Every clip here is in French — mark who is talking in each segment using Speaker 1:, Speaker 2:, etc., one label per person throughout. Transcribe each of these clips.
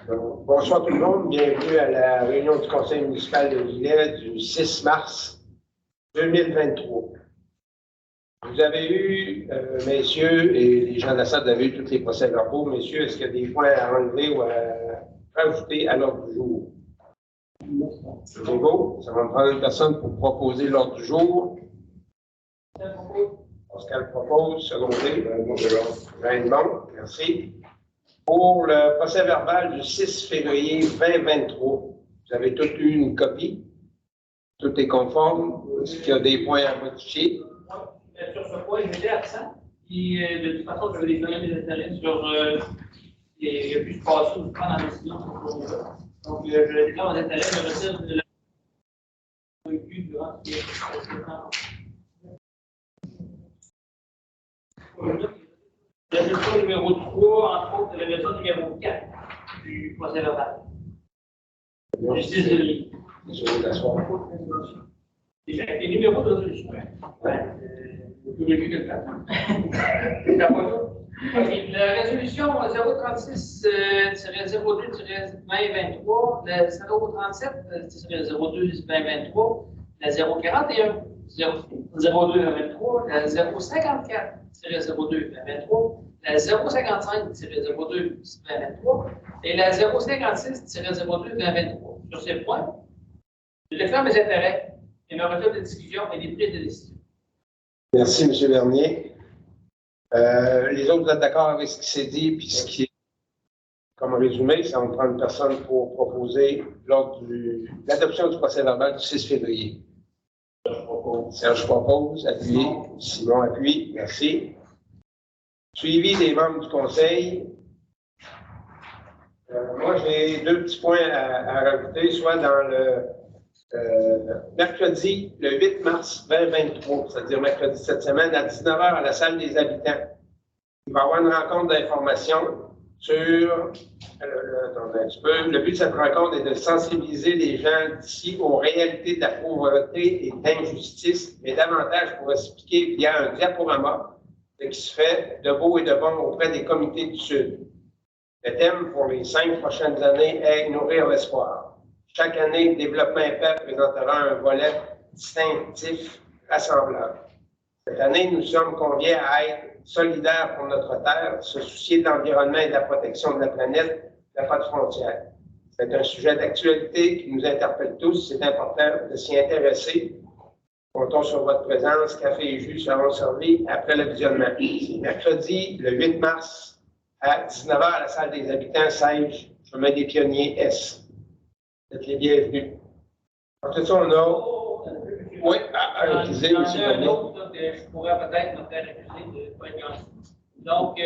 Speaker 1: Bonsoir tout le monde, bienvenue à la réunion du Conseil municipal de Lillet du 6 mars 2023. Vous avez eu, messieurs, et les gens de la salle, vous avez eu tous les procès-verbaux. Messieurs, est-ce qu'il y a des points à enlever ou à rajouter à l'ordre du jour? C'est beau, ça va me prendre une personne pour proposer l'ordre du jour. Pascal propose, secondé. Raymond, merci. Pour le procès-verbal du 6 février 2023, vous avez tous eu une copie. Tout est conforme. Est-ce qu'il y a des points à modifier?
Speaker 2: Sur ce point, j'étais absent. Puis, de toute façon, je vais déclarer mes intérêts sur. Il y a pu se passer ou prendre la décision sur ce point-là. Donc, je déclare mes intérêts, je retire de la vécu durant la version numéro 3, entre autres, la version numéro 4 du procès-verbal. Du 6 février. Les numéros de résolution. La résolution 036-02-2023, la 037-02-2023, la 041 02-2023, la 054-02-2023, la 055-02-2023 et la 056-02-2023. Sur ces points, je déclare mes intérêts et me retire de discussion et des prises de décision.
Speaker 1: Merci, M. Bernier. Les autres, vous êtes d'accord avec ce qui s'est dit, puis ce qui est comme résumé, ça va me prendre une personne pour proposer l'adoption du procès-verbal du 6 février. Serge propose, appuyé. Simon appuie, merci. Suivi des membres du Conseil. Moi, j'ai deux petits points à rajouter, soit dans le mercredi, le 8 mars 2023, c'est-à-dire mercredi cette semaine, à 19h à la salle des habitants. Il va y avoir une rencontre d'information sur. Attendez un petit peu. Le but de cette rencontre est de sensibiliser les gens d'ici aux réalités de la pauvreté et de l'injustice, mais davantage pour expliquer via un diaporama ce qui se fait de beau et de bon auprès des comités du Sud. Le thème pour les 5 prochaines années est Nourrir l'espoir. Chaque année, Développement Impact présentera un volet distinctif rassembleur. Cette année, nous sommes conviés à être solidaires pour notre Terre, se soucier de l'environnement et de la protection de la planète, il n'y a pas de frontières. C'est un sujet d'actualité qui nous interpelle tous. C'est important de s'y intéresser. Comptons sur votre présence. Café et jus seront servis après le visionnement. C'est mercredi, le 8 mars, à 19h à la salle des habitants, Sège, chemin des Pionniers S. Vous êtes les bienvenus. Ensuite, ça, on a. Oui, accusé, M. Bernier.
Speaker 2: Je pourrais peut-être me faire accuser de ne pas être gentil. Donc,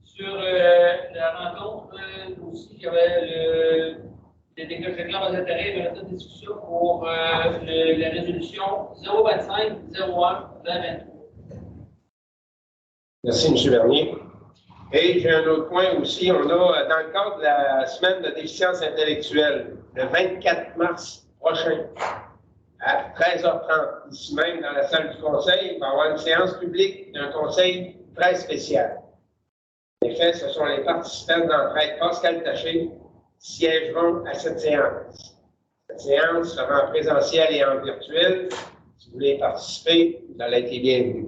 Speaker 2: sur la rencontre, aussi, il y avait je déclare mes intérêts de la discussion pour la résolution 025-01-2023.
Speaker 1: Merci, M. Bernier. Et j'ai un autre point aussi. On a, dans le cadre de la semaine de déficience intellectuelle, le 24 mars prochain, à 13h30, ici même dans la salle du Conseil, il va y avoir une séance publique d'un conseil très spécial. En effet, ce sont les participants d'entraide Pascal Taché qui siégeront à cette séance. Cette séance sera en présentiel et en virtuel. Si vous voulez participer, vous allez être les bienvenus.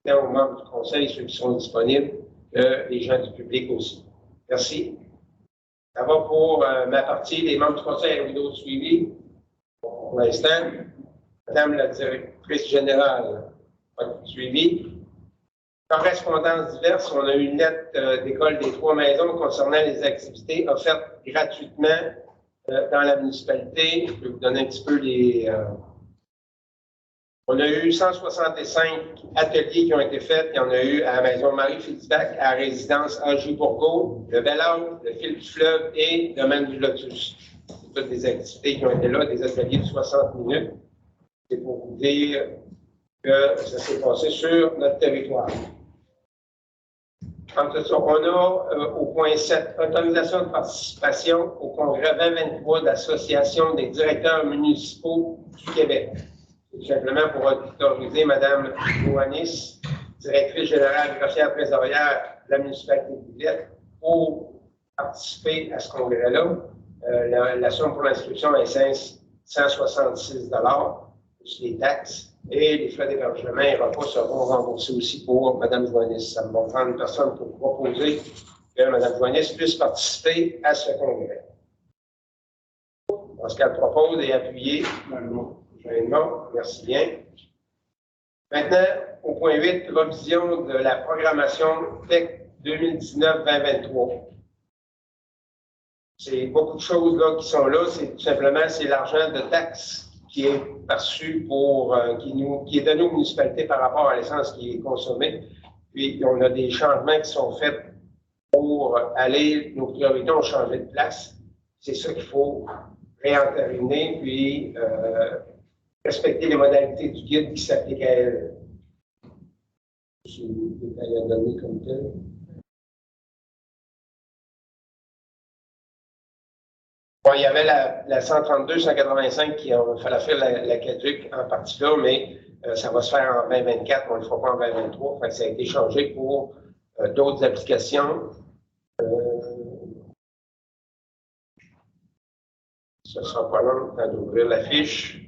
Speaker 1: Aux membres du Conseil, ceux qui sont disponibles, les gens du public aussi. Merci. Ça va pour ma partie. Les membres du Conseil ont eu d'autres suivis. Pour l'instant, Madame la directrice générale a suivi. Correspondances diverses, on a eu une lettre d'école des Trois Maisons concernant les activités offertes gratuitement dans la municipalité. Je vais vous donner un petit peu les. On a eu 165 ateliers qui ont été faits. Il y en a eu à la Maison Marie-Fitzbach, à la résidence A.J. Bourgault, le Bel-Air, le Fil du Fleuve et le Domaine du Lotus. C'est toutes des activités qui ont été là, des ateliers de 60 minutes. C'est pour vous dire que ça s'est passé sur notre territoire. Ensuite, on a au point 7, autorisation de participation au congrès 2023 de l'Association des directeurs municipaux du Québec. C'est tout simplement pour autoriser Mme Joannis, directrice générale greffière trésorière de la municipalité de Lillet, pour participer à ce congrès-là. La somme pour l'inscription est 166 plus les taxes. Et les frais d'hébergement et repas seront remboursés aussi pour Mme Joannis. Ça va prendre une personne pour proposer que Mme Joannis puisse participer à ce congrès. Ce qu'elle propose est appuyé. Merci bien. Maintenant, au point 8, revision de la programmation TEC 2019-2023. C'est beaucoup de choses là, qui sont là. C'est tout simplement l'argent de taxes qui est perçu pour qui est donné aux municipalités par rapport à l'essence qui est consommée. Puis on a des changements qui sont faits pour aller, nos priorités ont changé de place. C'est ça qu'il faut réentériner, puis respecter les modalités du guide qui s'appliquent à elle. Je suis détaillé à donner comme tel. Bon, il y avait la 132-185 qui a fallu faire la caduque en partie là, mais ça va se faire en 2024, on ne le fera pas en 2023. Fait que ça a été changé pour d'autres applications. Ce ne sera pas long le temps d'ouvrir la fiche.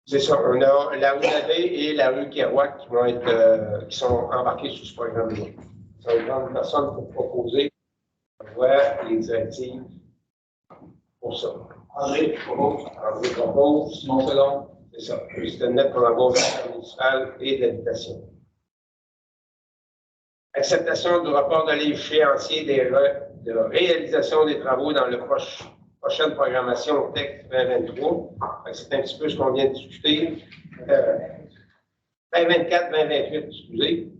Speaker 1: C'est ça, on a la rue Labbé et la rue Kerouac qui sont embarqués sur ce programme-là. Ça va prendre une personne pour proposer. On voit les directives pour ça. André propose. Simon Selon. C'est ça. C'est une lettre pour l'envoi au conseil municipal et d'habitation. Acceptation du rapport de l'échéancier de réalisation des travaux dans la prochaine programmation TEC 2023. C'est un petit peu ce qu'on vient de discuter. 2024-2028, excusez.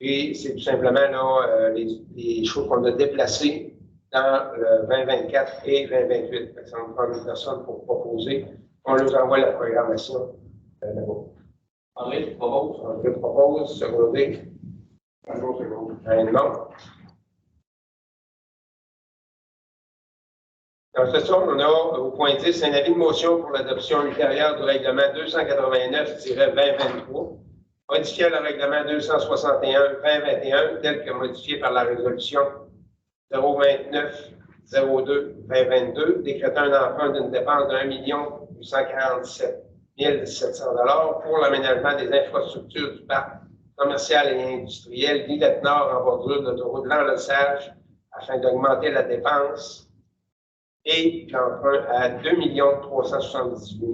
Speaker 1: Et c'est tout simplement là, les choses qu'on a déplacées dans le 2024 et 2028. Ça va prendre une personne pour proposer. On leur envoie la programmation là-bas. André propose. André propose, secondé. Non. Donc, c'est ça, on a au point 10 un avis de motion pour l'adoption ultérieure du règlement 289-2023, modifiant le règlement 261-2021 tel que modifié par la résolution 029-02-2022, décrétant un emprunt d'une dépense de 1 847 700 pour l'aménagement des infrastructures du parc commercial et industriel Villette Nord en bordure de l'autoroute Lanle-Sage afin d'augmenter la dépense et l'emprunt à 2 378 000.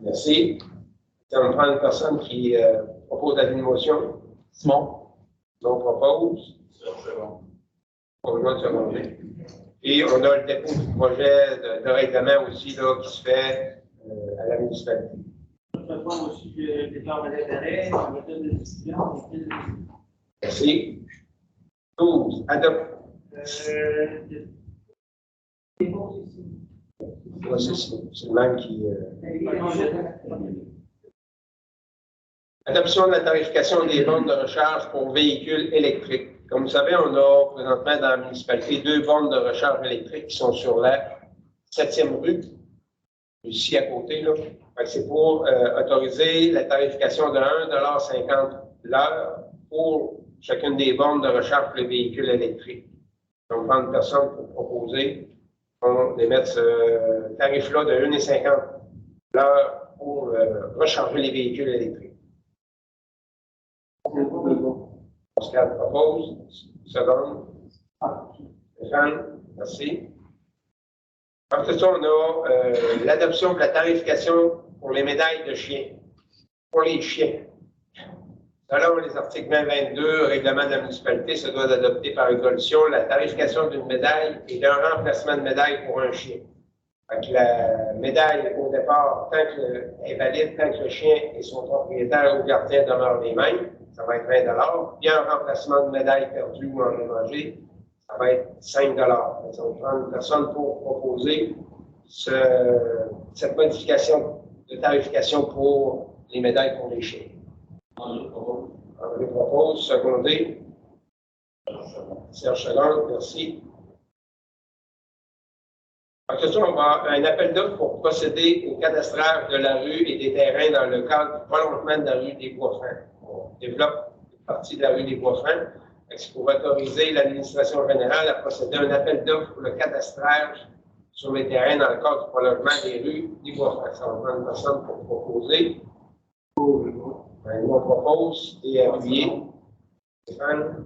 Speaker 1: Merci. On prend une personne qui propose la motion. Simon. Simon propose. C'est bon. On va le seconder. Et on a le dépôt du projet de règlement aussi là, qui se fait à la municipalité.
Speaker 2: Je réponds aussi le déclaration d'intérêt, on va donner des décisions.
Speaker 1: Merci. 12. Adopte. C'est le même qui. Adoption de la tarification des bornes de recharge pour véhicules électriques. Comme vous savez, on a présentement dans la municipalité 2 bornes de recharge électriques qui sont sur la 7e rue, ici à côté. C'est pour autoriser la tarification de 1,50 $ l'heure pour chacune des bornes de recharge pour les véhicules électriques. Donc, prendre une personne pour proposer, on émet ce tarif-là de 1,50 $ l'heure pour recharger les véhicules électriques. Pascal propose. Seconde. Stéphane, merci. Ensuite, on a l'adoption de la tarification pour les médailles de chiens. Pour les chiens. Selon les articles 20-22, règlement de la municipalité se doit d'adopter par résolution la tarification d'une médaille et d'un remplacement de médaille pour un chien. Donc, la médaille, au départ, tant qu'elle est valide, tant que le chien et son propriétaire ou gardien demeurent les mêmes, ça va être 20 $. Puis un remplacement de médaille perdue ou endommagée, ça va être 5 $. Ça va prendre une personne pour proposer cette modification de tarification pour les médailles pour les chiens. André propose, secondé. Serge Chalon, merci. Donc, ce on va un appel d'offres pour procéder au cadastrage de la rue et des terrains dans le cadre du prolongement de la rue des Bois-Francs. On développe une partie de la rue des Bois-Francs. C'est pour autoriser l'administration générale à procéder à un appel d'offres pour le cadastrage sur les terrains dans le cadre du prolongement des rues des Bois-Francs. Ça va prendre une personne pour proposer. On propose et appuyer. Stéphane.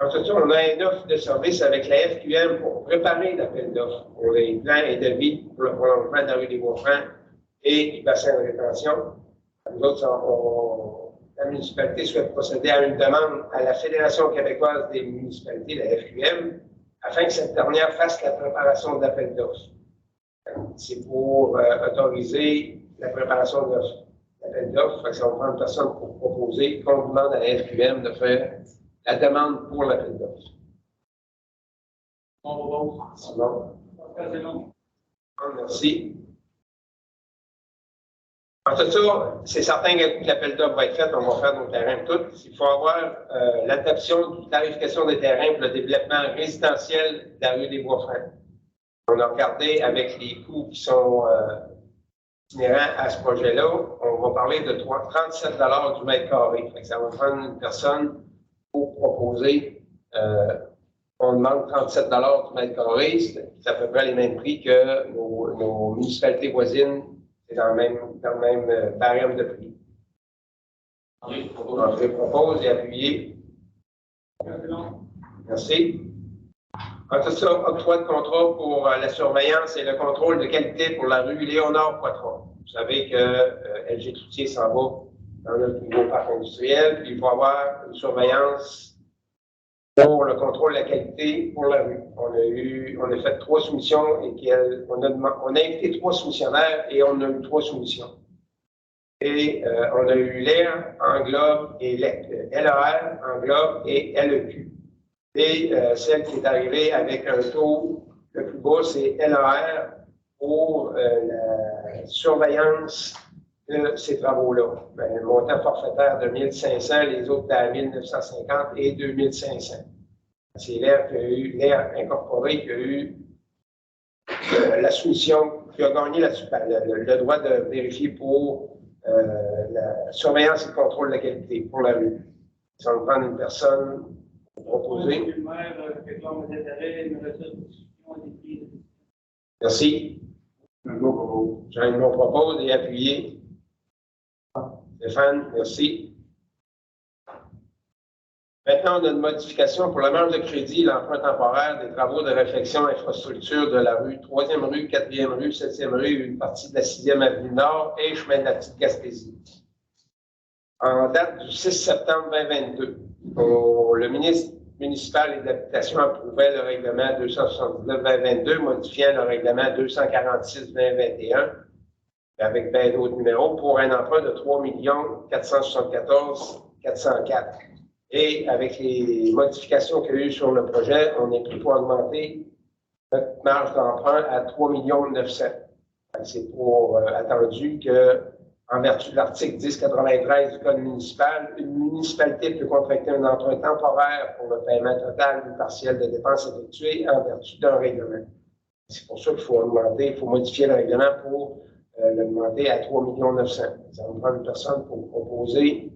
Speaker 1: Ensuite, on a une offre de service avec la FQM pour préparer l'appel d'offres pour les plans et devis pour le prolongement de la rue des Bois-Francs et du bassin de rétention. Nous autres, la municipalité souhaite procéder à une demande à la Fédération québécoise des municipalités, la FQM, afin que cette dernière fasse la préparation de l'appel d'offres. C'est pour autoriser la préparation de l'appel d'offres. Ça va prendre une personne pour proposer qu'on demande à la FQM de faire la demande pour l'appel d'offres. Simon. Merci. En tout ça, c'est certain que l'appel d'offres va être fait, on va faire nos terrains tout. Il faut avoir l'adoption de tarification des terrains pour le développement résidentiel de la rue des Bois-Francs. On a regardé avec les coûts qui sont inhérents à ce projet-là, on va parler de 37 $ du mètre carré. Ça va prendre une personne pour proposer, on demande 37 $ du mètre carré, c'est à peu près les mêmes prix que nos municipalités voisines, c'est dans le même barème de prix. Je propose et appuyer. Merci. Tout ça, octroi de contrat pour la surveillance et le contrôle de qualité pour la rue Léonard-Poitras. Vous savez que LG Cloutier s'en va dans notre nouveau parc industriel, puis il faut avoir une surveillance pour le contrôle de la qualité pour la rue. On a fait 3 soumissions et on a invité 3 soumissionnaires et on a eu 3 soumissions. Et on a eu l'air, englobe et LER, englobe et LEQ. Et celle qui est arrivée avec un taux le plus bas, c'est LER pour la surveillance de ces travaux-là. Le montant forfaitaire de 1 500, les autres à 1 950 et 2 500. C'est l'air incorporé qui a eu la soumission, qui a gagné le droit de vérifier pour la surveillance et le contrôle de la qualité pour la rue. Ça va prendre une personne proposée. Merci. Jean-Yves propose et appuyer. Stéphane, merci. Maintenant, on a une modification pour la marge de crédit, l'emprunt temporaire des travaux de réfection infrastructure de la rue 3e rue, 4e rue, 7e rue, une partie de la 6e avenue Nord et chemin de la Petite Gaspésie. En date du 6 septembre 2022, le ministre municipal et de l'Habitation approuvait le règlement 279-2022, modifiant le règlement 246-2021 avec bien d'autres numéros pour un emprunt de 3 474 404. Et avec les modifications qu'il y a eu sur le projet, on est pris pour augmenter notre marge d'emprunt à 3 900 000. C'est pour attendu que, en vertu de l'article 1093 du Code municipal, une municipalité peut contracter un emprunt temporaire pour le paiement total ou partiel de dépenses effectuées en vertu d'un règlement. C'est pour ça qu'il faut augmenter, il faut modifier le règlement pour l'augmenter à 3 900 000. Ça va prendre une personne pour proposer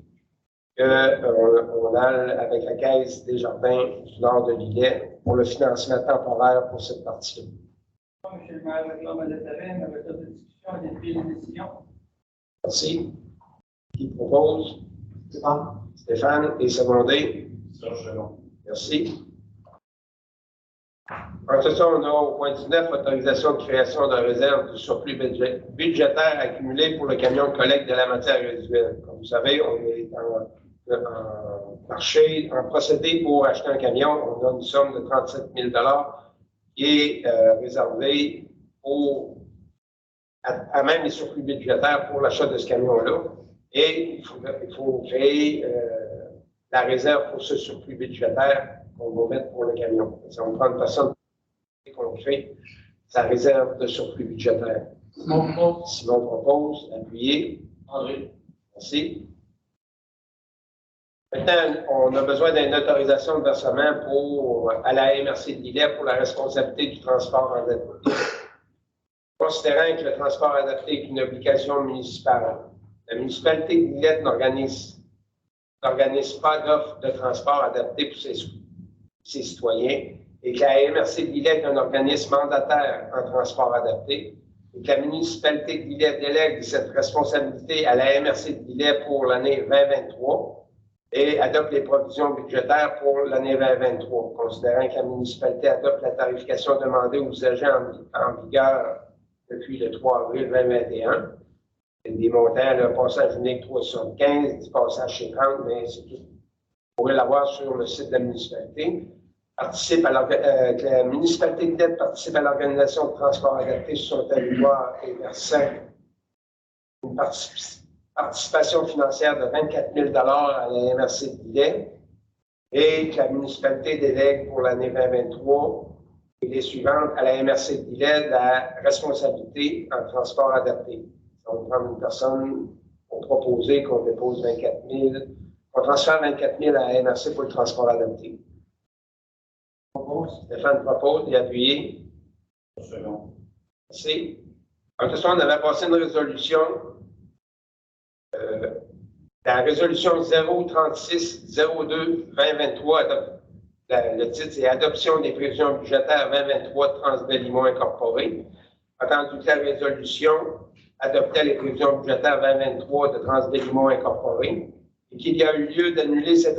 Speaker 1: qu'on aille avec la Caisse des Jardins du Nord de Lillet pour le financement temporaire pour cette partie-là.
Speaker 2: Monsieur le maire, réclame l'intérêt, avec la discussion et des décisions.
Speaker 1: Merci. Qui propose? Stéphane et secondé. Merci. Ensuite, ça, on a au point 19, autorisation de création de réserve du surplus budgétaire accumulé pour le camion de collecte de la matière résiduelle. Comme vous savez, on est en marché, en procédé pour acheter un camion. On a une somme de 37 000 qui est réservée à même les surplus budgétaires pour l'achat de ce camion-là. Et il faut créer la réserve pour ce surplus budgétaire qu'on va mettre pour le camion. Ça va prendre une personne qu'on crée sa réserve de surplus budgétaire. Simon propose, appuyez. André. Merci. Maintenant, on a besoin d'une autorisation de versement à la MRC de Lillet pour la responsabilité du transport adapté. Considérant que le transport adapté est une obligation municipale, la municipalité de Lillet n'organise pas d'offre de transport adapté pour ses citoyens et que la MRC de Lillet est un organisme mandataire en transport adapté et que la municipalité de Lillet délègue cette responsabilité à la MRC de Lillet pour l'année 2023 et adopte les provisions budgétaires pour l'année 2023, considérant que la municipalité adopte la tarification demandée aux usagers en vigueur depuis le 3 avril 2021. Des montants, le passage unique 375, du passage chez 30, mais c'est tout. Vous pourrez l'avoir sur le site de la municipalité. La municipalité de Lillet participe à l'organisation de transport adapté sur son territoire et versant une participation financière de 24 000 à la MRC de Lillet et que la municipalité délègue pour l'année 2023 et les suivantes à la MRC de Lillet la responsabilité en transport adapté. On va prendre une personne pour proposer qu'on dépose 24 000, qu'on transfère 24 000 à la MRC pour le transport adapté. Stéphane propose, il a appuyé. Merci. En tout cas, on avait passé une résolution. La résolution 036-02-2023, le titre c'est Adoption des prévisions budgétaires 2023 de Transbelimo Incorporé. Attendu que la résolution adoptait les prévisions budgétaires 2023 de Transbelimo Incorporé et qu'il y a eu lieu d'annuler cette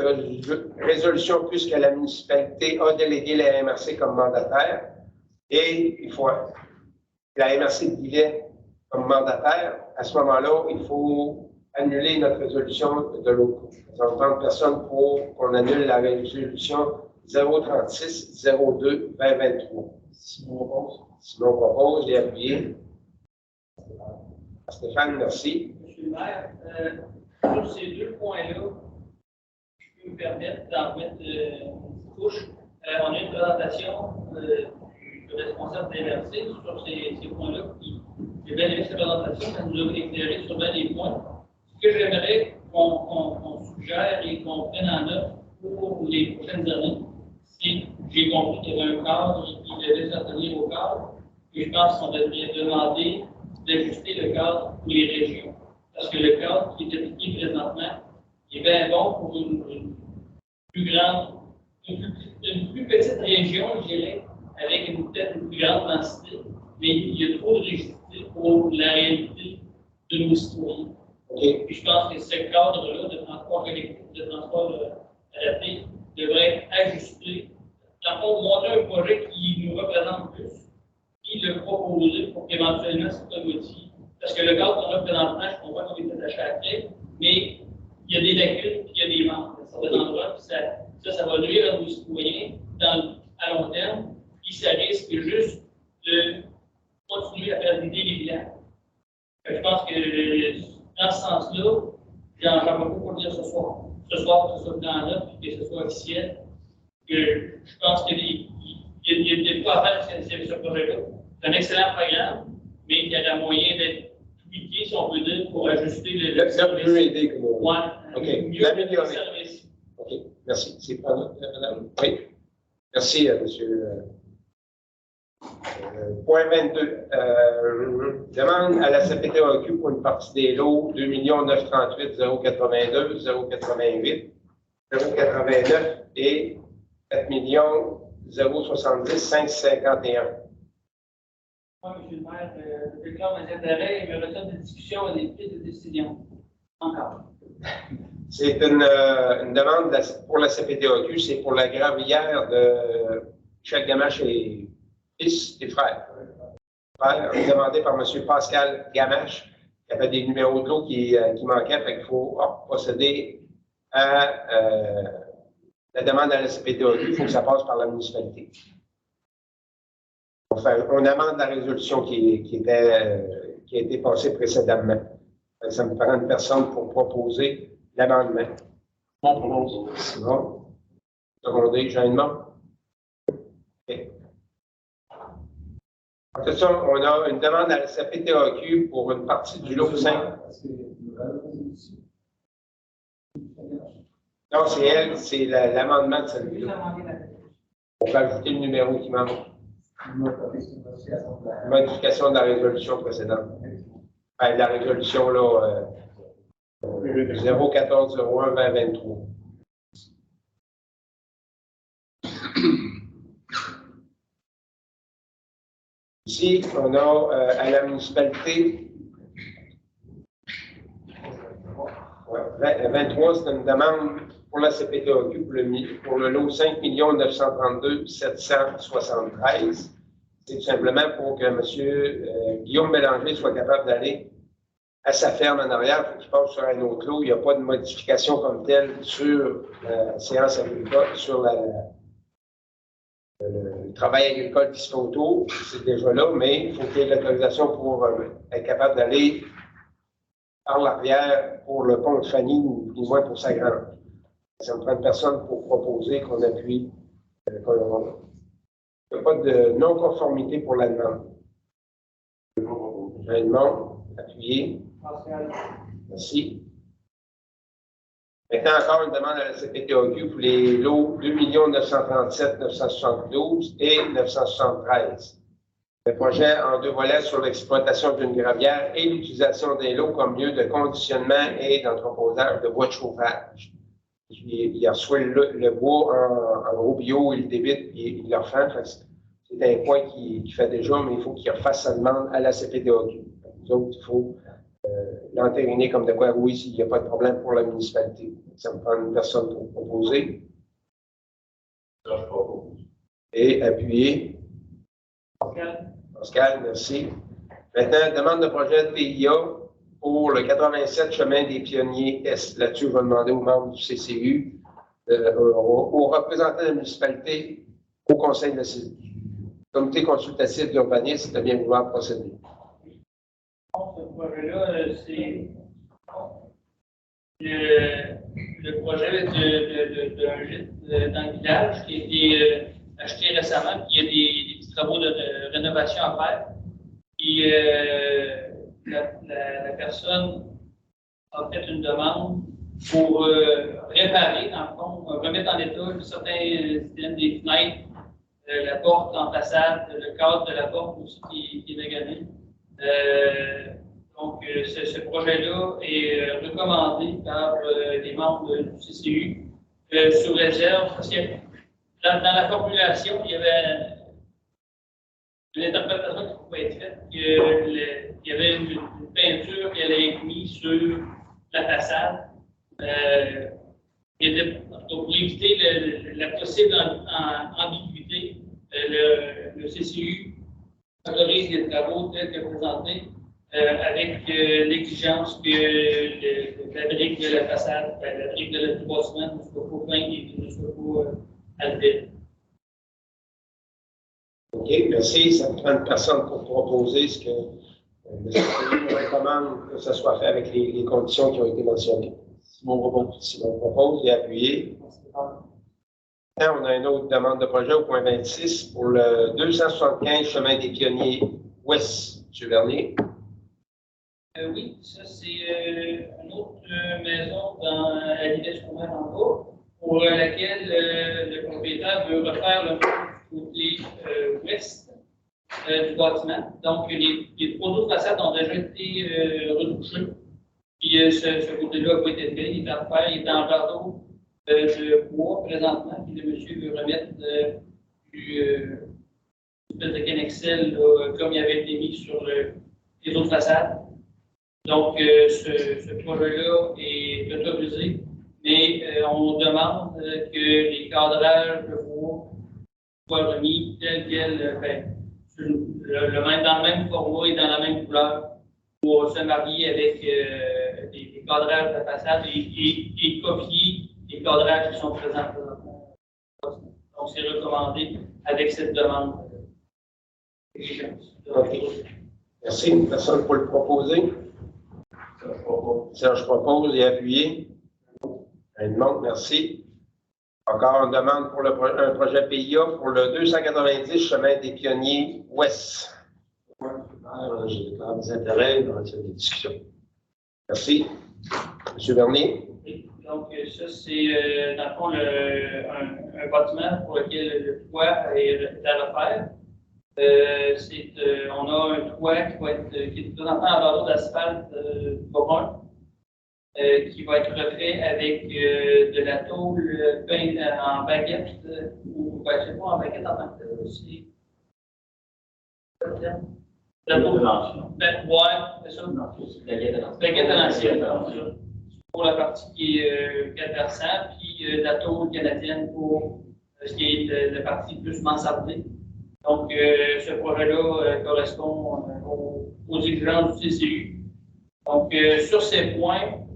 Speaker 1: résolution puisque la municipalité a délégué la MRC comme mandataire et il faut la MRC de Lillet comme mandataire. À ce moment-là, il faut annuler notre résolution de l'autre côté. Ça va prendre personne pour qu'on annule la résolution 036-02-2023. Simon propose, j'ai appuyé. Stéphane, merci.
Speaker 2: Monsieur le maire, sur ces deux points-là, je peux me permettre d'en mettre une couche. On a une présentation du responsable des MRC sur ces points-là. J'ai bien aimé cette présentation, ça nous a éclairé sur bien des points. Ce que j'aimerais qu'on suggère et qu'on prenne en œuvre pour les prochaines années, c'est que j'ai compris qu'il y avait un cadre qui devait s'attenir au cadre, et je pense qu'on devrait demander d'ajuster le cadre pour les régions. Parce que le cadre qui est appliqué présentement est bien bon pour une plus petite région, je dirais, avec peut-être une plus grande densité, mais il y a trop de rigidité pour la réalité de nos citoyens. Et puis je pense que ce cadre-là de transport collectif, de transport adapté, devrait être ajusté. Dans le fond, montrer un projet qui nous représente plus, puis le proposer pour qu'éventuellement c'est un outil. Parce que le cadre qu'on a présentement, je comprends qu'on est attaché après, mais il y a des lacunes et il y a des manques dans certains endroits, puis ça va nuire à nos citoyens à long terme, puis ça risque juste de continuer à faire des délits. Je pense que dans ce sens-là, j'en ai beaucoup pour dire ce soir. Ce soir, que ce soit dans l'œuvre, que ce soit officiel, que je pense qu'il y a de quoi faire avec ce projet-là. C'est un excellent programme, mais il y a moyen d'être tweaké, si on veut dire, pour ajuster le service.
Speaker 1: Mieux aider que moi.
Speaker 2: Ouais,
Speaker 1: OK.
Speaker 2: Mieux aider le service.
Speaker 1: OK. Merci. C'est pas madame. Oui. Merci, monsieur. Point 22. Demande à la CPTAQ pour une partie des lots 2 938 082 088 089 et 4 070 551.
Speaker 2: Oui, M. le maire, je déclare mes intérêts et me retire des discussions et des prises de décision. Encore.
Speaker 1: C'est une demande pour la CPTAQ, c'est pour la gravière de Michel Gamache et fils et frères. Demandé par M. Pascal Gamache. Il y avait des numéros de l'eau qui manquaient, fait qu'il faut procéder à la demande à la CPTAQ. Il faut que ça passe par la municipalité. On amende la résolution qui a été passée précédemment. Ça me prend une personne pour proposer l'amendement.
Speaker 3: On propose.
Speaker 1: Sinon, secondé, Jeanne-Mont. Okay. En tout cas, on a une demande à la CPTAQ pour une partie du lot 5. Non, c'est elle, c'est l'amendement de celui-là. On va ajouter le numéro qui manque. Modification de la résolution précédente. Enfin, la résolution, là, 01401-2023. Ici, on a à la municipalité, 23, c'est une demande pour la CPTAQ pour le lot 5 932 773. C'est tout simplement pour que M. Guillaume Bélanger soit capable d'aller à sa ferme en arrière, il faut qu'il passe sur un autre lot. Il n'y a pas de modification comme telle sur la séance agricole, sur le travail agricole qui se fait autour. C'est déjà là, mais il faut qu'il y ait l'autorisation pour être capable d'aller par l'arrière pour le pont de Fanny, ou du moins pour sa grange. Ça me prend une personne pour proposer qu'on appuie. Il n'y a pas de non-conformité pour la demande. Je demande, appuyer. Merci. Maintenant, encore une demande à la CPTAQ pour les lots 2 937 972 et 973. Le projet en 2 volets sur l'exploitation d'une gravière et l'utilisation des lots comme lieu de conditionnement et d'entreposage de bois de chauffage. Il reçoit le bois en gros bio, il le débite, il le refait. C'est un point qu'il fait déjà, mais il faut qu'il refasse sa demande à la CPTAQ. Nous autres, il faut l'entériner comme de quoi, oui, s'il n'y a pas de problème pour la municipalité. Ça me prend une personne pour proposer. Et appuyer. Pascal, merci. Maintenant, demande de projet de PIA pour le 87 chemin des Pionniers Est. Là-dessus, je vais demander aux membres du CCU, aux représentants de la municipalité, au conseil de la comité consultatif d'urbanisme de bien vouloir procéder.
Speaker 2: Ce projet-là, c'est le projet d'un gîte dans le village qui a été acheté récemment, puis il y a des petits travaux de rénovation à faire. Puis la personne a fait une demande pour réparer, dans le fond, remettre en état certains systèmes des fenêtres, la porte en façade, le cadre de la porte aussi qui est magané. Donc, ce projet-là est recommandé par les membres du CCU sous réserve, parce que dans la formulation, il y avait une interprétation qui pouvait être faite, qu'il y avait une peinture qui allait être mise sur la façade. Pour éviter la possible ambiguïté, le CCU autorise les travaux tels que présentés avec l'exigence que la brique de la façade, la brique de du bâtiment ne soit pas peinte et ne soit pas altérée.
Speaker 1: OK, merci. Ça me prend une personne pour proposer ce que le CCU recommande que ce soit fait avec les conditions qui ont été mentionnées. Simon propose et appuyer. On a une autre demande de projet au point 26 pour le 275 chemin des Pionniers Ouest. M. Vernier.
Speaker 2: Oui, ça c'est une autre maison dans la Ligue-Escoumère en bas, pour laquelle le propriétaire veut refaire le côté ouest du bâtiment. Donc, les 3 autres façades ont déjà été retouchées. Puis ce côté-là n'a pas été fait, il est en faire, il est en plateau de bois présentement, puis le monsieur veut remettre du espèce de Canexel comme il avait été mis sur les autres façades. Donc, ce projet-là est autorisé, mais on demande que les cadrages de bois soient remis tel quel, dans le même format et dans la même couleur pour se marier avec les cadrages de façade et copier les cadrages qui sont présents. Donc, c'est recommandé avec cette demande.
Speaker 1: Okay. Merci. Une personne pour le proposer. Serge propose et appuyer. Une demande, merci. Encore une demande pour un projet PIA pour le 290 chemin des Pionniers Ouest.
Speaker 3: J'ai déclaré des intérêts dans cette discussion.
Speaker 1: Merci. M. Vernier.
Speaker 2: Donc, Donc, ça, c'est dans le fond un bâtiment pour lequel le toit est à refaire. On a un toit qui est présentement en bordure d'asphalte brun, qui va être refait avec de la tôle peinte en baguette, ou ben, je ne sais pas en baguette en tant que tel aussi. La tôle blanche. Ouais, c'est ça. Baguette à l'ancienne. Pour la partie qui est 4%, puis la tôle canadienne pour ce qui est la partie plus mansardée. Donc, ce projet-là correspond aux exigences du CCU. Donc, sur ces points,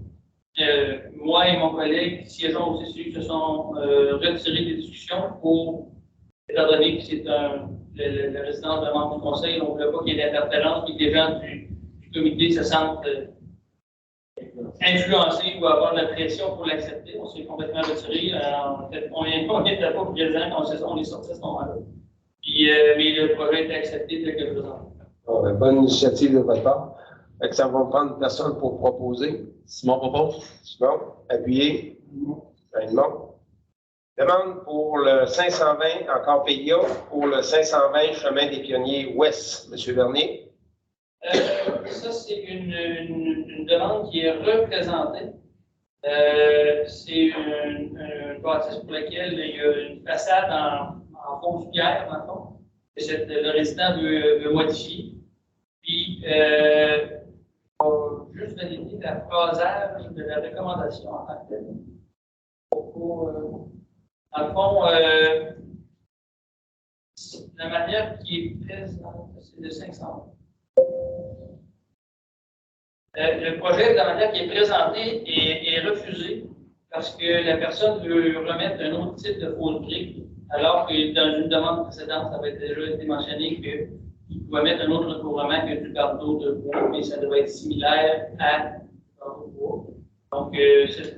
Speaker 2: moi et mon collègue siégeant au CCU se sont retirés des discussions étant donné que c'est la résidence d'un membre du conseil, on ne voulait pas qu'il y ait d'interférence, puis que les gens du comité se sentent influencés ou avoir de la pression pour l'accepter. On s'est complètement retiré. On n'était pas présent quand on est sorti à ce moment-là. Puis, mais le projet était accepté tel que présenté.
Speaker 1: Bonne initiative de votre part. Ça va prendre personne pour proposer.
Speaker 4: Simon propose.
Speaker 1: Simon, appuyé. Raymond. Demande pour le 520, encore PIA, pour le 520 chemin des Pionniers Ouest. M. Bernier.
Speaker 2: Ça, c'est une demande qui est représentée. C'est une bâtisse pour laquelle il y a une façade en fausse pierre, dans le fond, que le résident veut modifier. Puis, on va juste valider la phasage de la recommandation en tant que telle. Dans le fond, la manière qui est présente, c'est de 500. Le projet, de la manière qui est présenté, est refusé parce que la personne veut remettre un autre type de fausse brique, alors que dans une demande précédente, ça avait déjà été mentionné qu'il pouvait mettre un autre recouvrement que du bardeau de bois, mais ça devait être similaire à du bardeau de bois. Donc,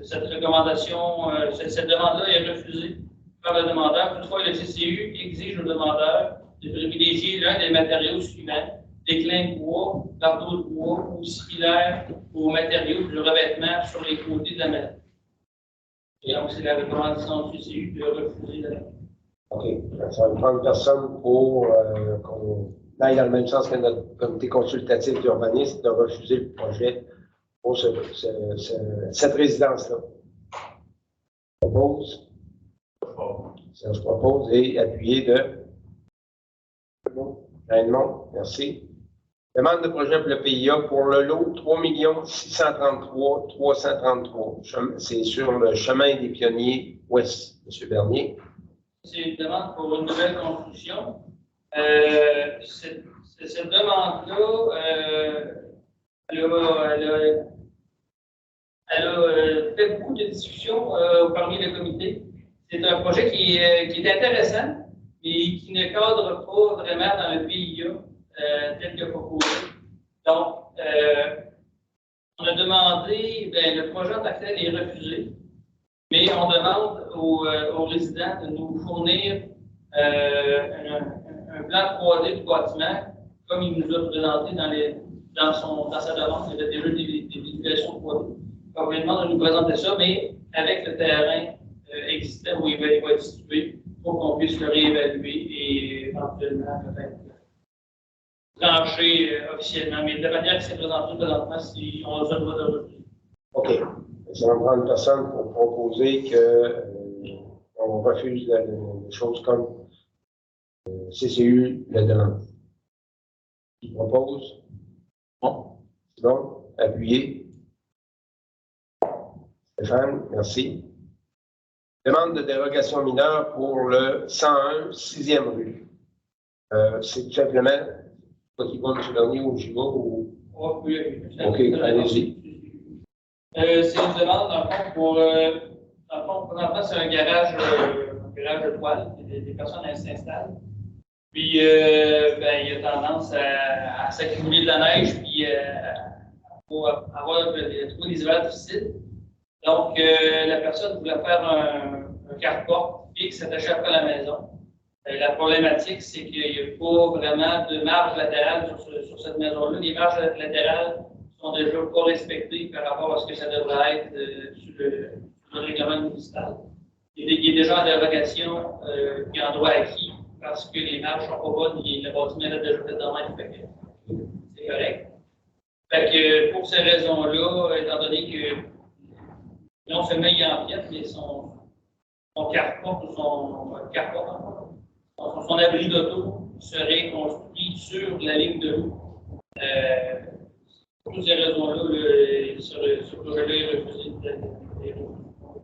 Speaker 2: cette recommandation, cette demande-là est refusée par le demandeur. Toutefois, le CCU exige au demandeur de privilégier l'un des matériaux suivants: des clins de bois, bardeaux de bois ou similaires aux matériaux du revêtement sur les côtés de la maison. Et donc, c'est la recommandation du CCU de refuser la demande.
Speaker 1: OK. Ça va prendre personne pour qu'on aille dans le même sens que notre comité consultatif d'urbanisme de refuser le projet pour cette résidence-là. Je propose. Serge propose et appuyé de Raymond. Merci. Demande de projet pour le PIA pour le lot 3 633 333. C'est sur le chemin des Pionniers Ouest, M. Bernier.
Speaker 2: C'est une demande pour une nouvelle construction. Cette demande-là, elle a fait beaucoup de discussions parmi le comité. C'est un projet qui est intéressant, mais qui ne cadre pas vraiment dans le PIA tel que proposé. Donc, on a demandé, le projet en tant que tel est refusé, mais on demande aux résidents de nous fournir un plan 3D du bâtiment, comme il nous a présenté dans sa demande. Il y avait déjà des visualisations 3D. On lui demande de nous présenter ça, mais avec le terrain existant où il va être situé, pour qu'on puisse le réévaluer et éventuellement peut-être trancher officiellement. Mais de la manière qui s'est présentée présentement, si on a le droit de refuser.
Speaker 1: OK. Ça va prendre personne pour proposer qu'on refuse des choses comme CCU la demande. Qui propose? Bon. C'est bon? Appuyé. Stéphane, merci. Demande de dérogation mineure pour le 101 6e rue. C'est tout simplement, quoi qu'il va, M. Bernier, ou j'y vais, ou...
Speaker 2: Oui.
Speaker 1: OK, allez-y.
Speaker 2: C'est une demande, dans le fond, présentement, c'est un garage de toile, des personnes s'installent. Puis, il y a tendance à s'accumuler de la neige, puis à avoir trouver des hivers difficiles. Donc, la personne voulait faire un carport fixe attaché après la maison. La problématique, c'est qu'il n'y a pas vraiment de marge latérale sur cette maison-là. Les marges latérales sont déjà pas respectées par rapport à ce que ça devrait être sur le le règlement municipal. Il est déjà en dérogation puis en droit acquis parce que les marges ne sont pas bonnes et le bâtiment est déjà fait dans le même. C'est correct. Fait que pour ces raisons-là, étant donné que non seulement il empiète, mais son carport ou son abri d'auto serait construit sur la ligne de l'eau. Pour toutes ces raisons-là, ce projet-là est refusé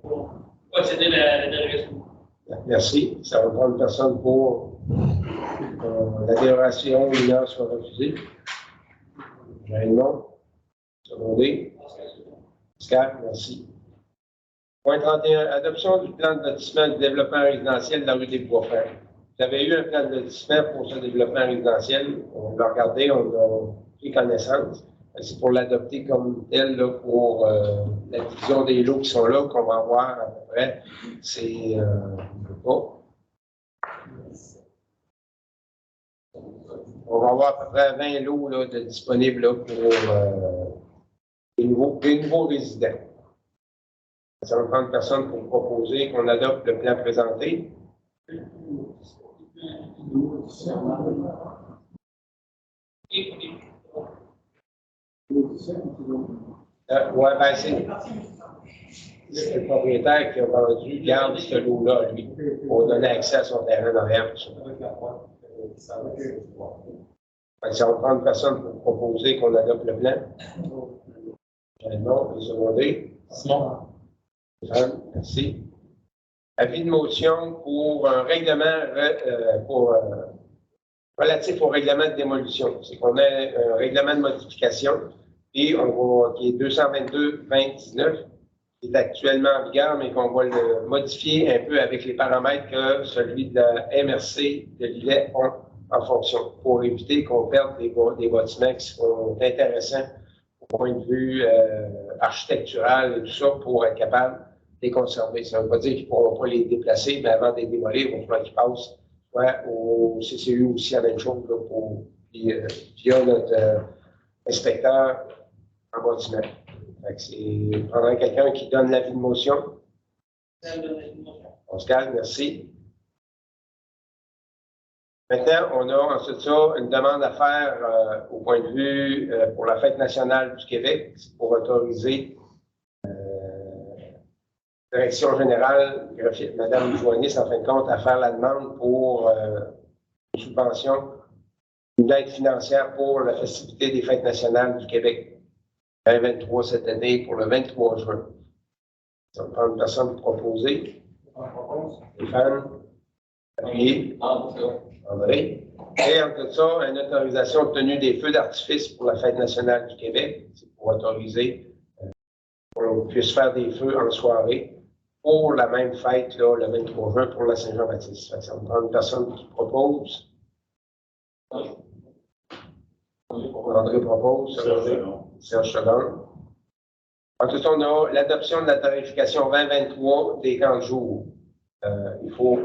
Speaker 2: pour accéder à la dérogation.
Speaker 1: Merci. Ça va prendre personne pour la dérogation mineure soit refusée. Raymond, secondé. Pascal, merci. Point 31. Adoption du plan de lotissement du développement résidentiel de la rue des Bois-Frères. Vous avez eu un plan de lotissement pour ce développement résidentiel. On l'a regardé, on a pris connaissance. C'est pour l'adopter comme tel là, pour la division des lots qui sont là, qu'on va voir à peu près. C'est on va avoir à peu près 20 lots là, de disponibles là, pour des nouveaux résidents. Ça va prendre personne pour proposer qu'on adopte le plan présenté. Oui, ben c'est le propriétaire qui a vendu, garde ce lot-là, lui, pour donner accès à son terrain d'arrière. Ça va prendre personne pour proposer qu'on adopte le plan. Non, le secondé. Simon. Merci. Avis de motion pour un règlement relatif au règlement de démolition. C'est qu'on a un règlement de modification et qui est 222-29, qui est actuellement en vigueur, mais qu'on va le modifier un peu avec les paramètres que celui de la MRC de Lillet ont en fonction, pour éviter qu'on perde des bâtiments qui sont intéressants au point de vue architectural et tout ça, pour être capable de les conserver. Ça ne veut pas dire qu'ils ne pourront pas les déplacer, mais avant de les démolir, il va falloir qu'ils passent au CCU aussi la même chose là, via notre inspecteur en bâtiment. Il faudrait quelqu'un qui donne l'avis de motion. Pascal, merci. Maintenant, on a ensuite ça une demande à faire au point de vue pour la Fête nationale du Québec, pour autoriser la Direction générale, Mme Joannis, en fin de compte, à faire la demande pour une subvention, une aide financière pour la festivité des Fêtes nationales du Québec. Le 23 cette année pour le 23 juin. Ça va prendre une personne pour proposer. Stéphane, appuyé. André. Et en tout ça, une autorisation de tenue des feux d'artifice pour la Fête nationale du Québec. C'est pour autoriser qu'on puisse faire des feux en soirée pour la même fête, là, le 23 juin, pour la Saint-Jean-Baptiste. Ça va prendre une personne qui propose. André propose. Serge Seconde. En tout cas, on a l'adoption de la tarification 2023 des camps de jour. Il faut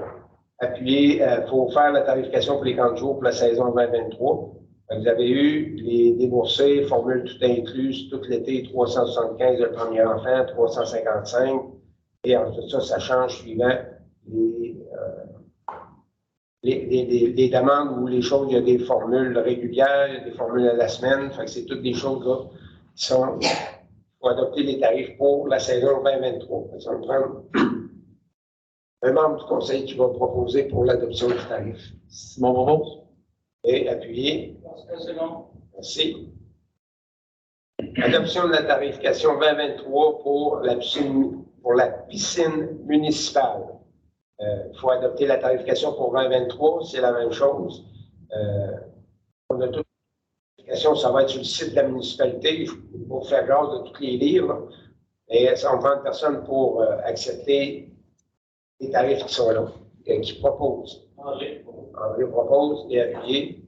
Speaker 1: appuyer, il faut faire la tarification pour les camps de jour pour la saison 2023. Vous avez eu les déboursés, formule tout inclus, tout l'été, 375 le premier enfant, 355. Et en tout ça, ça change suivant les demandes ou les choses. Il y a des formules régulières, il y a des formules à la semaine. Fait que c'est toutes des choses là qui sont pour adopter les tarifs pour la saison 2023. Ça va prendre un membre du conseil qui va proposer pour l'adoption du tarif. Simon Moreau. Et appuyé. Merci. Adoption de la tarification 2023 pour la piscine municipale. Il faut adopter la tarification pour 2023, c'est la même chose. On a toute la tarification, ça va être sur le site de la municipalité. Il faut faire grâce de tous les livres. Et ça va prendre personne pour accepter les tarifs qui sont là, qui proposent. André propose et appuyé.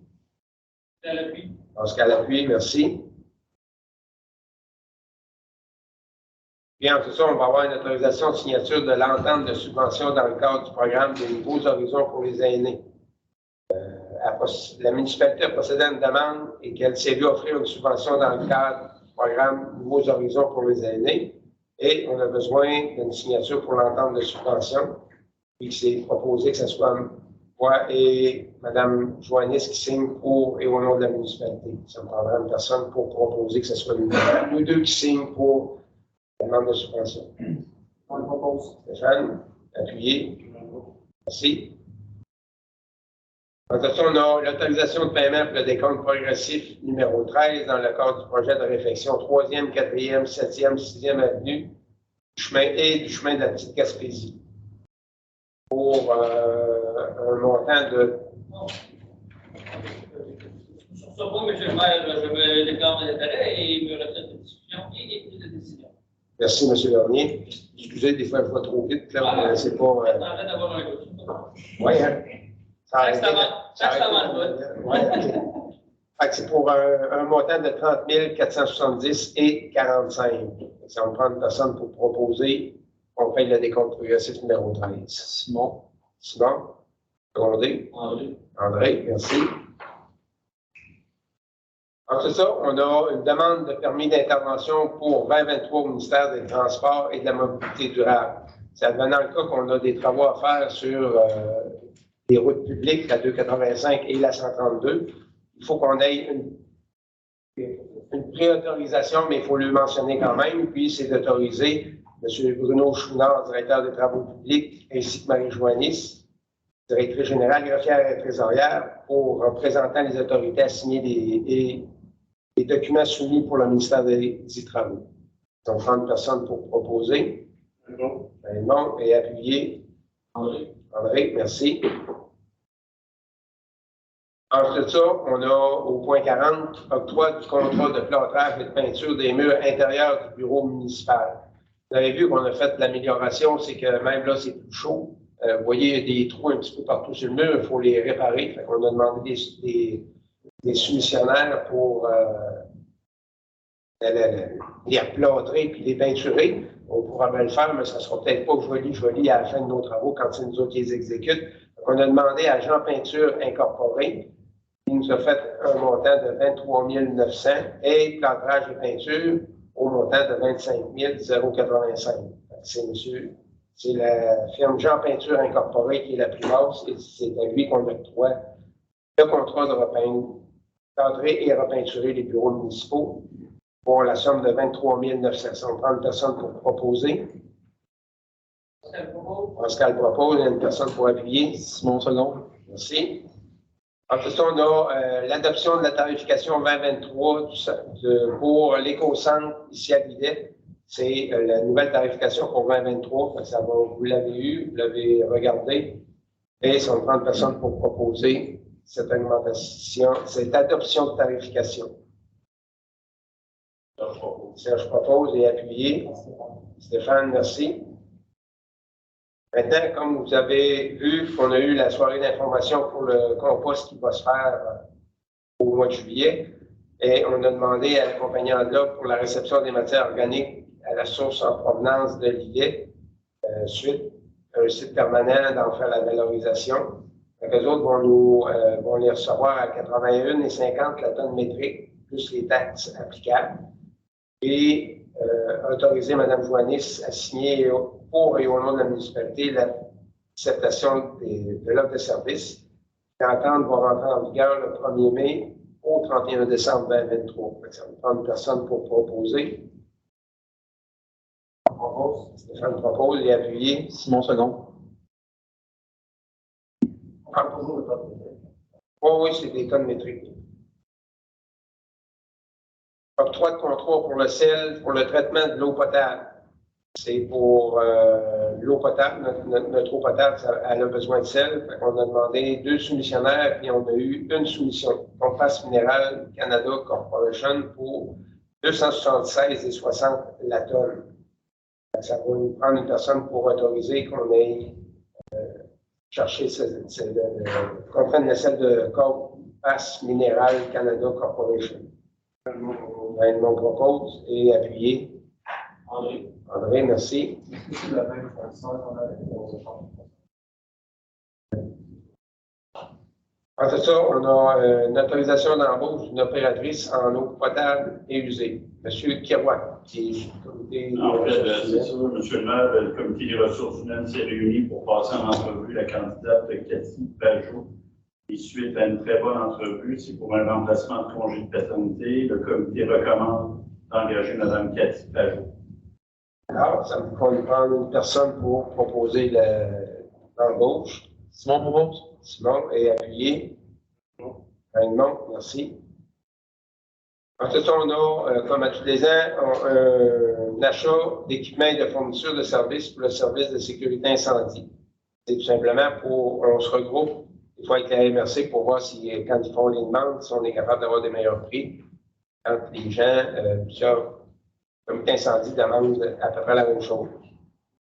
Speaker 1: Pascal appuie, merci. Bien, c'est ça, on va avoir une autorisation de signature de l'entente de subvention dans le cadre du programme des Nouveaux Horizons pour les aînés. La municipalité a procédé à une demande et qu'elle s'est vue offrir une subvention dans le cadre du programme Nouveaux Horizons pour les aînés. Et on a besoin d'une signature pour l'entente de subvention. Puis c'est proposé que ce soit moi et Mme Joannis qui signent pour et au nom de la municipalité. Ça me prendra une personne pour proposer que ce soit nous deux qui signent pour la demande de subvention.
Speaker 3: On le propose.
Speaker 1: Stéphane, appuyé. Merci. Attention, on a l'autorisation de paiement pour le décompte progressif numéro 13 dans le cadre du projet de réfection 3e, 4e, 7e, 6e avenue du chemin du chemin de la Petite Gaspésie. Pour un montant de.
Speaker 2: Sur ce point, M. le maire, je me déclare d'intérêt et me retire de discussion et des prises de décision.
Speaker 1: Merci, M. Vernier. Excusez, des fois, je vais trop vite. Là, c'est pas.
Speaker 2: En train d'avoir un doute.
Speaker 1: Oui, hein?
Speaker 2: Taxe avant le vote.
Speaker 1: Oui, OK. Fait que c'est pour un montant de 30 470 et 45. Ça va me prendre une personne pour proposer. On paye le décompte progressif numéro 13.
Speaker 3: Simon.
Speaker 1: Simon? Secondé? André, merci. Alors, c'est ça, on a une demande de permis d'intervention pour 2023 au ministère des Transports et de la Mobilité durable. C'est advenant le cas qu'on a des travaux à faire sur les routes publiques, la 285 et la 132. Il faut qu'on ait une préautorisation, mais il faut le mentionner quand même. Puis, c'est d'autoriser M. Bruno Chouinard, directeur des travaux publics, ainsi que Marie Joannis, directrice générale, greffière et trésorière, pour représentant les autorités à signer des documents soumis pour le ministère des travaux. Donc, 30 personnes pour proposer. Bon, et appuyer. André, merci. Ensuite de ça, on a au point 40, octroi du contrat de plâtrage et de peinture des murs intérieurs du bureau municipal. Vous avez vu qu'on a fait l'amélioration, c'est que même là, c'est plus chaud. Vous voyez, il y a des trous un petit peu partout sur le mur, il faut les réparer. Fait qu'on a demandé des soumissionnaires pour les replâtrer puis les peinturer. On pourra bien le faire, mais ça ne sera peut-être pas joli à la fin de nos travaux quand c'est nous autres qui les exécutent. On a demandé à Jean Peinture Incorporé. Il nous a fait un montant de 23 900 et plâtrage et peinture au montant de 25 085. C'est la firme Jean Peinture Incorporé qui est la plus basse et c'est à lui qu'on octroie le contrat de plâtrer et repeinturer les bureaux municipaux pour la somme de 23 900. On prend une personne pour proposer. Pascal propose, il y a une personne pour appuyer.
Speaker 3: Simon second.
Speaker 1: Merci. Ensuite, on a l'adoption de la tarification 2023 pour l'éco-centre ici à Guidet. C'est la nouvelle tarification pour 2023. Ça va, vous l'avez eu, vous l'avez regardé. Et ça va prendre personne pour proposer cette augmentation, cette adoption de tarification. Serge propose et appuyer. Stéphane, merci. Maintenant, comme vous avez vu, on a eu la soirée d'information pour le compost qui va se faire au mois de juillet. Et on a demandé à la compagnie Enveloppe pour la réception des matières organiques à la source en provenance de l'ILET, suite à un site permanent d'en faire la valorisation. Les autres vont les recevoir à 81,50 la tonne métrique, plus les taxes applicables. Et autoriser Mme Joannis à signer pour et au nom de la municipalité l'acceptation de l'offre de service. L'entente va rentrer en vigueur le 1er mai au 31 décembre 2023. Ça va prendre une personne pour proposer. Stéphane propose et appuyer.
Speaker 3: Simon second.
Speaker 1: Oui, c'est des tonnes métriques. Octroi de contrat pour le sel, pour le traitement de l'eau potable. C'est pour l'eau potable, notre eau potable, elle a besoin de sel. On a demandé 2 soumissionnaires, puis on a eu une soumission. Compass Minéral Canada Corporation pour 276,60 la tonne. Ça va nous prendre une personne pour autoriser qu'on ait cherché qu'on prenne le sel de Compass Minéral Canada Corporation. On propose et appuyer. André, merci.
Speaker 3: C'est la même fournisseur qu'on avait.
Speaker 1: Après ça, on a une autorisation d'embauche d'une opératrice en eau potable et usée. Monsieur Kiroy, qui est du comité des
Speaker 4: En fait,
Speaker 1: ressources
Speaker 4: c'est
Speaker 1: humaines.
Speaker 4: ça, M. le maire, le comité des ressources humaines s'est réuni pour passer en entrevue la candidate Cathy Pajot. Et suite à une très bonne entrevue, c'est pour un remplacement de congé de paternité. Le comité recommande d'engager Mme Cathy Pajot.
Speaker 1: Alors, ça veut dire qu'on va prendre une personne pour proposer l'embauche.
Speaker 3: Simon propose.
Speaker 1: Simon est appuyé. Raymond, merci. Ensuite, on a, comme à tous les ans, un achat d'équipements et de fournitures de services pour le service de sécurité incendie. C'est tout simplement on se regroupe, des fois avec la MRC, pour voir si, quand ils font les demandes, si on est capable d'avoir des meilleurs prix. Quand les gens, plusieurs comités incendie demandent à peu près la même chose.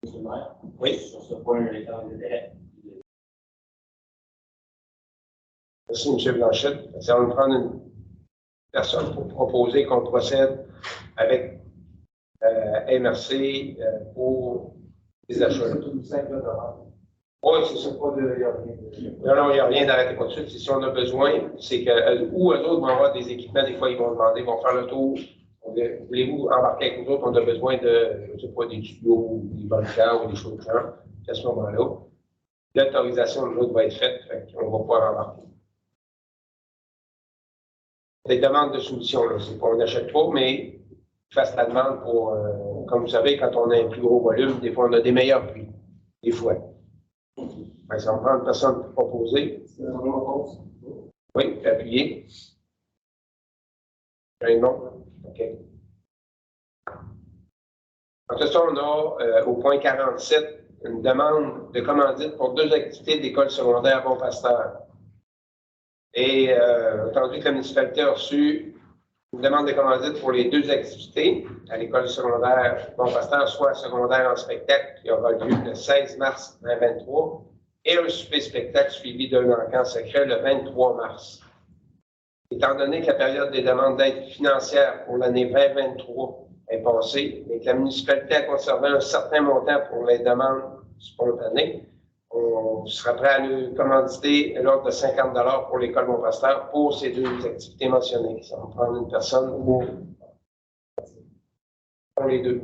Speaker 5: Monsieur le maire,
Speaker 1: Oui.
Speaker 5: sur ce point, le temps d'intérêt.
Speaker 1: Merci, M. Blanchette. Ça va nous prendre une personne pour proposer qu'on procède avec MRC pour les achats. Oui, c'est ça. Non, il n'y a rien d'arrêté pas de suite. C'est si on a besoin, c'est que, ou eux autres vont avoir des équipements, des fois, ils vont demander, ils vont faire le tour. Voulez-vous embarquer avec nous autres? On a besoin de, je ne sais pas, des tuyaux, ou des volcans, ou des choses de genre. À ce moment-là, l'autorisation de l'autre va être faite, on va pouvoir embarquer. Des demandes de soumission, là, c'est qu'on n'achète pas, mais fasse la demande pour, comme vous savez, quand on a un plus gros volume, des fois on a des meilleurs prix, des fois. Ça va prendre une personne pour proposer. Oui, appuyer. Non? OK. Ensuite, ça, on a au point 47 une demande de commandite pour 2 activités d'école secondaire Bon Pasteur. Et entendu que la municipalité a reçu une demande de commandite pour les 2 activités à l'école secondaire Bon Pasteur, soit secondaire en spectacle qui aura lieu le 16 mars 2023 et un souper spectacle suivi d'un encamp secret le 23 mars. Étant donné que la période des demandes d'aide financière pour l'année 2023 est passée, mais que la municipalité a conservé un certain montant pour les demandes spontanées, on sera prêt à le commanditer à l'ordre de 50 $ pour l'école Bon Pasteur pour ces 2 activités mentionnées. Ça va prendre une personne pour les deux.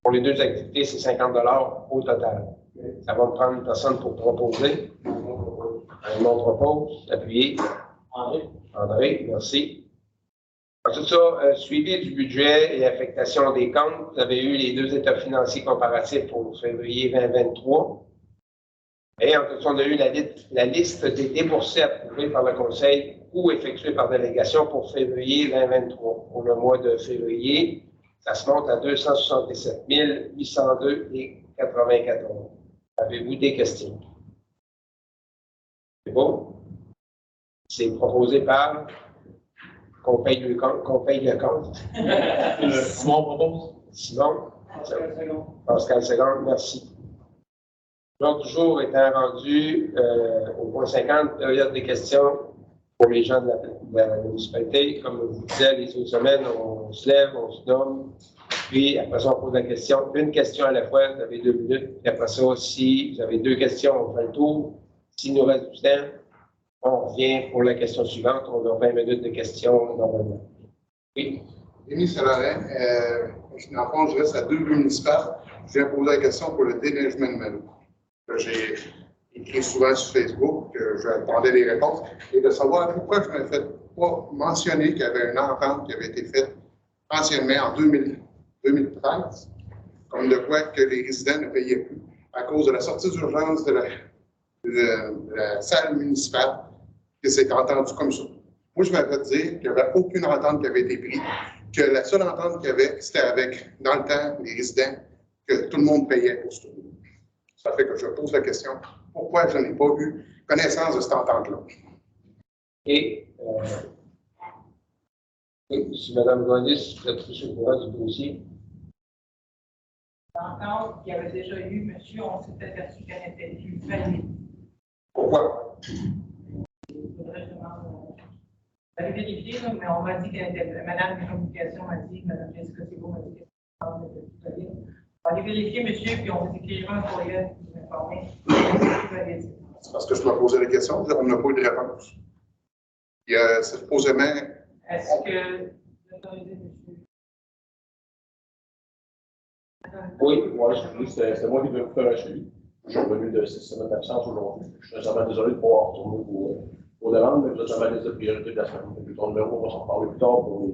Speaker 1: Pour les 2 activités, c'est 50 $ au total. Ça va me prendre une personne pour proposer. Un nom propose, appuyé. André, merci. Ensuite, ça, suivi du budget et affectation des comptes, vous avez eu les 2 états financiers comparatifs pour février 2023. Et ensuite, on a eu la liste des déboursés approuvés par le Conseil ou effectués par délégation pour février 2023. Pour le mois de février, ça se monte à 267 802,94. Avez-vous des questions? C'est bon? C'est proposé par qu'on paye le compte.
Speaker 3: Simon propose.
Speaker 1: Simon? Pascal Segond, merci. L'autre jour étant rendu au point 50, période des questions pour les gens de la municipalité. Comme je vous disais, les autres semaines, on se lève, on se nomme, puis après ça, on pose la question. Une question à la fois, vous avez 2 minutes. Puis après ça, si vous avez 2 questions, on fait le tour. S'il nous reste du temps, on revient pour la question suivante. On a 20 minutes de questions normalement. Oui.
Speaker 6: Rémi Solarin, en fond, je reste à 2 rues municipales. Je viens poser la question pour le déneigement de Malo. J'ai écrit souvent sur Facebook que j'attendais les réponses et de savoir pourquoi je ne me fais pas mentionner qu'il y avait une entente qui avait été faite anciennement en 2013, comme de quoi que les résidents ne payaient plus à cause de la sortie d'urgence de la salle municipale, que c'est entendu comme ça. Moi, je m'avais dit qu'il n'y avait aucune entente qui avait été prise, que la seule entente qu'il y avait, c'était avec, dans le temps, les résidents, que tout le monde payait pour ce tour. Ça fait que je pose la question, pourquoi je n'ai pas eu connaissance de cette entente-là?
Speaker 1: Et si Mme Gaulis, vous êtes plus au courant du dossier.
Speaker 7: L'entente qu'il y avait déjà eu, monsieur, on s'est aperçu qu'elle n'était plus valide.
Speaker 1: Pourquoi?
Speaker 7: Il faudrait que je demande. J'avais vérifié, mais on m'a dit qu'elle était. Madame de communication m'a dit, Mme Jessica Thibault m'a dit qu'elle était plus valide. On va aller vérifier, monsieur, puis on vous écrira un courriel pour vous informer.
Speaker 6: C'est parce que je dois poser la question, on n'a pas eu de réponse. Il y a supposément.
Speaker 7: Est-ce que l'autorité, monsieur?
Speaker 3: Oui, c'est moi qui devais vous faire un suivi. Je suis revenu de 6 semaines d'absence aujourd'hui. Je suis sincèrement désolé de pouvoir retourner aux demandes, mais vous êtes sur ma liste de priorité de la semaine. Donc, ton numéro, on va s'en parler plus tard pour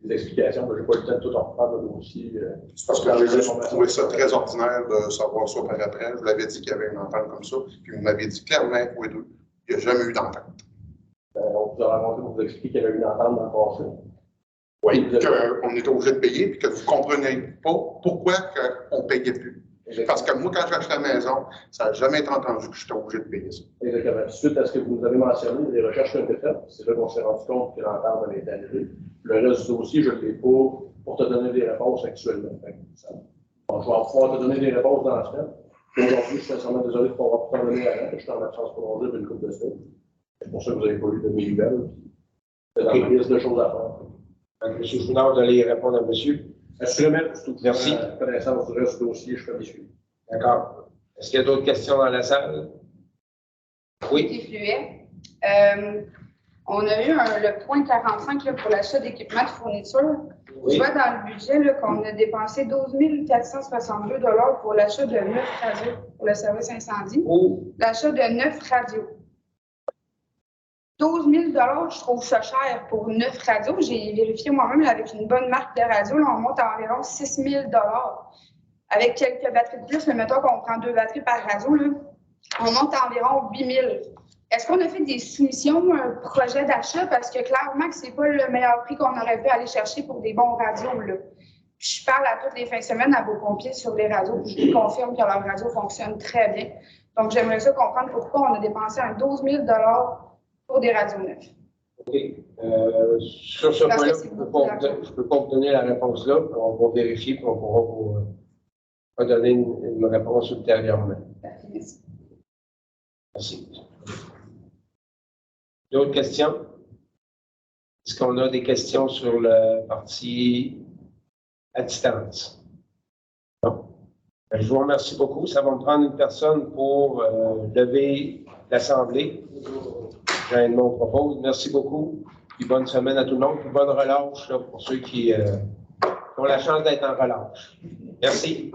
Speaker 3: les explications. Je n'ai pas eu le temps de tout en reprendre le dossier.
Speaker 6: C'est parce que j'ai juste trouvé ça très ordinaire de savoir ça par après. Je vous l'avais dit qu'il y avait une entente comme ça, puis vous m'aviez dit clairement, vous et deux, il n'y a jamais eu d'entente.
Speaker 3: On vous a rencontré pour vous expliquer qu'il y avait une entente dans le passé.
Speaker 6: Oui, qu'on était obligé de payer, puis que vous ne comprenez pas pourquoi on ne payait plus. Parce que moi, quand j'ai acheté la maison, ça n'a jamais été entendu que j'étais obligé de payer ça.
Speaker 3: Exactement. Suite à ce que vous nous avez mentionné, les recherches ont été faites. C'est là qu'on s'est rendu compte que l'entente avait été annulée. Le reste du dossier, je ne l'ai pas pour te donner des réponses actuellement. Donc, je vais pouvoir te donner des réponses dans la semaine. Aujourd'hui, je suis sincèrement désolé de ne pas pouvoir t'en donner avant. Je suis en absence prolongée d'une couple de semaines. C'est pour ça que vous n'avez pas eu de mes nouvelles. C'est dans la liste de choses à faire.
Speaker 1: M. Chouinard, vous allez répondre à monsieur.
Speaker 3: Assurément,
Speaker 1: Merci.
Speaker 3: Connaissance du reste du dossier, je fais mes suivis.
Speaker 1: D'accord. Est-ce qu'il y a d'autres questions dans la salle? Oui.
Speaker 8: Qui fluait. On a eu le point 45 là, pour l'achat d'équipements de fourniture.
Speaker 1: Oui.
Speaker 8: Je vois dans le budget qu'on a dépensé 12 462 pour l'achat de 9 radios pour le service incendie.
Speaker 1: Ou
Speaker 8: L'achat de 9 radios. 12 000 je trouve ça cher pour 9 radios. J'ai vérifié moi-même avec une bonne marque de radio. Là, on monte à environ 6 000 avec quelques batteries de plus. Mettons qu'on prend 2 batteries par radio, là, on monte à environ 8 000. Est-ce qu'on a fait des soumissions, un projet d'achat? Parce que clairement que ce n'est pas le meilleur prix qu'on aurait pu aller chercher pour des bons radios. Là. Je parle à toutes les fins de semaine à vos pompiers sur les radios. Je vous confirme que leur radio fonctionne très bien. Donc, j'aimerais ça comprendre pourquoi on a dépensé un 12 000 pour des radios neuves.
Speaker 1: OK. Sur ce point-là, je ne peux pas vous donner la réponse là. On va vérifier et on pourra vous donner une réponse ultérieurement.
Speaker 8: Merci.
Speaker 1: Merci. D'autres questions? Est-ce qu'on a des questions sur la partie à distance? Non. Je vous remercie beaucoup. Ça va me prendre une personne pour lever l'Assemblée. J'ai mon propos. Merci beaucoup. Puis bonne semaine à tout le monde. Puis bonne relâche là, pour ceux qui ont la chance d'être en relâche. Merci.